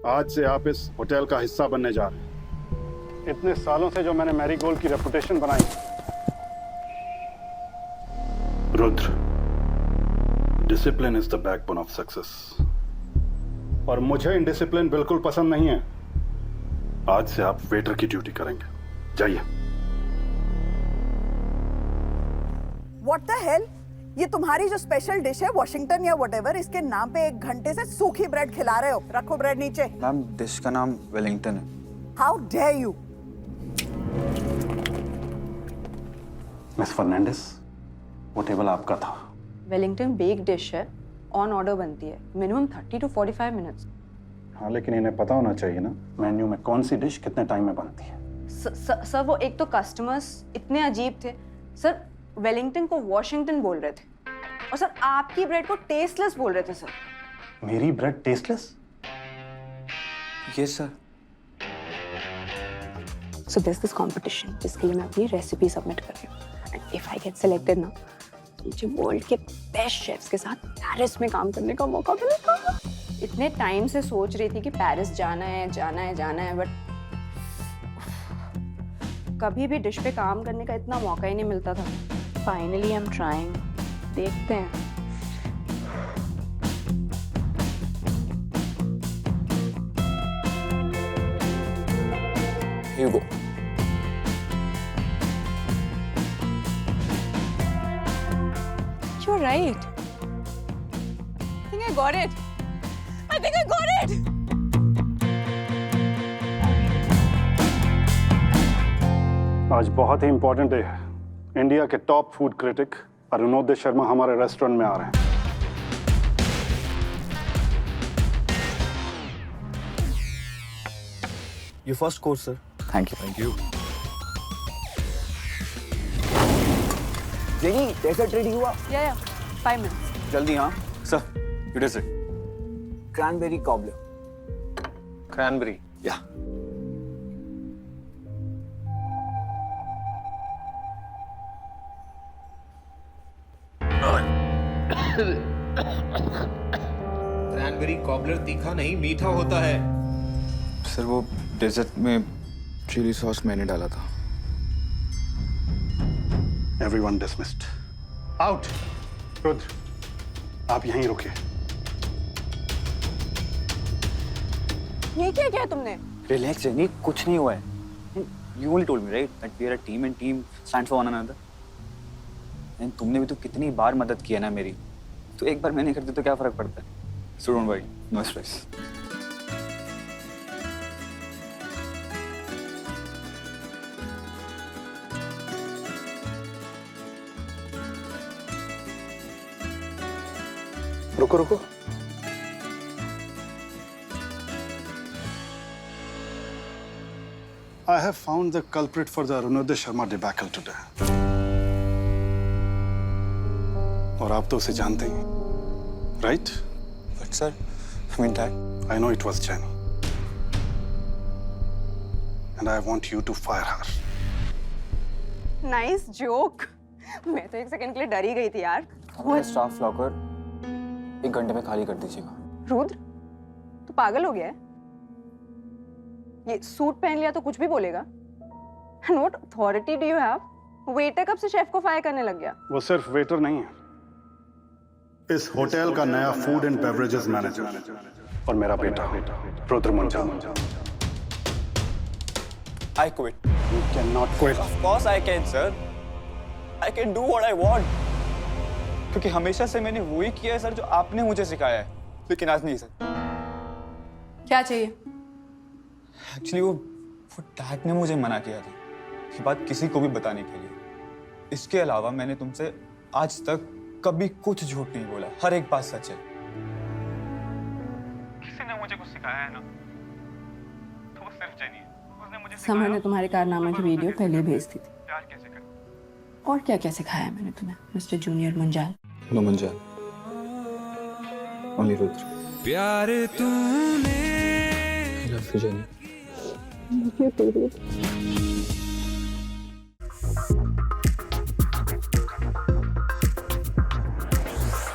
आज से आप इस होटल का हिस्सा बनने जा रहे हैं। इतने सालों से जो मैंने मैरीगोल्ड की रेपुटेशन बनाई। Rudra, discipline is the backbone of success, और मुझे इनडिसिप्लिन बिल्कुल पसंद नहीं है। आज से आप वेटर की ड्यूटी करेंगे। जाइए। What the hell? ये तुम्हारी जो स्पेशल डिश है वॉशिंगटन या व्हाटएवर, इसके नाम पे 1 घंटे से सूखी ब्रेड खिला रहे हो। रखो ब्रेड नीचे। मैम, डिश का नाम वेलिंगटन है। How dare you. Miss Fernandes, वो टेबल आपका था। वेलिंगटन बेक डिश है, ऑन ऑर्डर बनती है, मिनिमम 30 to 45 मिनट्स। हाँ, लेकिन इन्हें पता होना चाहिए ना मेन्यू में कौन सी डिश कितने टाइम में बनती है। सर वो एक तो कस्टमर्स इतने अजीब थे सर, वेलिंगटन को वॉशिंगटन बोल रहे थे, और सर आपकी ब्रेड को टेस्टलेस बोल रहे थे सर। मेरी bread tasteless? Yes sir. So this this competition जिसके लिए मैं अपनी रेसिपी सबमिट कर रही हूँ, and if I get selected ना, तो मुझे वर्ल्ड के बेस्ट शेफ्स के साथ पेरिस में काम करने का मौका मिलेगा। इतने टाइम से सोच रही थी कि पेरिस जाना है, बट कभी भी डिश पे काम करने का इतना मौका ही नहीं मिलता था। फाइनली आई एम ट्राइंग, देखते हैं। Here you go. You're right. I think I got it. आज बहुत ही इंपॉर्टेंट डे है। इंडिया के top food critic Arunoday Sharma हमारे रेस्टोरेंट में आ रहे हैं। Your first course, sir. Thank you. Thank you. Jenny, dessert ready हुआ? Yeah, 5 minutes. जल्दी हाँ। Sir, you did it. Cranberry cobbler. Cranberry. Yeah. Cranberry cobbler तीखा नहीं मीठा होता है। सर वो डेजर्ट में चिली सॉस मैंने डाला था। Everyone dismissed. Out. रुद्र, आप यहीं रुकिए। ये क्या किया तुमने? Relax, जेनी, कुछ नहीं हुआ है। You only told me, right, that we are a team and team stands for one another. And तुमने भी तो कितनी बार मदद की है ना मेरी, तो एक बार मैंने कर दी तो क्या फर्क पड़ता है? So don't worry, no stress. रुको। I have found the culprit for the Arunoday Sharma debacle today. और आप तो उसे जानते ही, right? But sir, I mean that. I know it was Jenny. And I want you to fire her. Nice joke. मैं तो 1 second के लिए डर ही गई थी यार। हमारा स्टाफ लॉकर 1 घंटे में खाली कर दीजिएगा। रुद्र, तू पागल हो गया है? ये सूट पहन लिया तो कुछ भी बोलेगा? And what authority do you have? Waiter कब से शेफ को फायर करने लग गया? वो सिर्फ वेटर नहीं है, इस होटल का नया फूड एंड बेवरेजेस मैनेजर और मेरा बेटा Rudra Munjal. I quit. You cannot quit. Of course I can, sir. I can do what I want. क्योंकि हमेशा से मैंने वही किया है सर जो आपने मुझे सिखाया है, लेकिन आज नहीं सर। क्या चाहिए? एक्चुअली वो डैड ने मुझे मना किया था ये बात किसी को भी बताने के लिए। इसके अलावा मैंने तुमसे आज तक कभी कुछ झूठ नहीं बोला, हर एक बात सच है। किसी ने मुझे कुछ सिखाया है ना, तो वो सिर्फ जेनी है। उसने मुझे समर ने तुम्हारे कारनामे की वीडियो पहले भेज दी थी। प्यार कैसे करें। और क्या क्या सिखाया है मैंने तुम्हें, mister junior Munjal? No Munjal, only Rudra. प्यार तूने आई लव यू जेनी। मुझे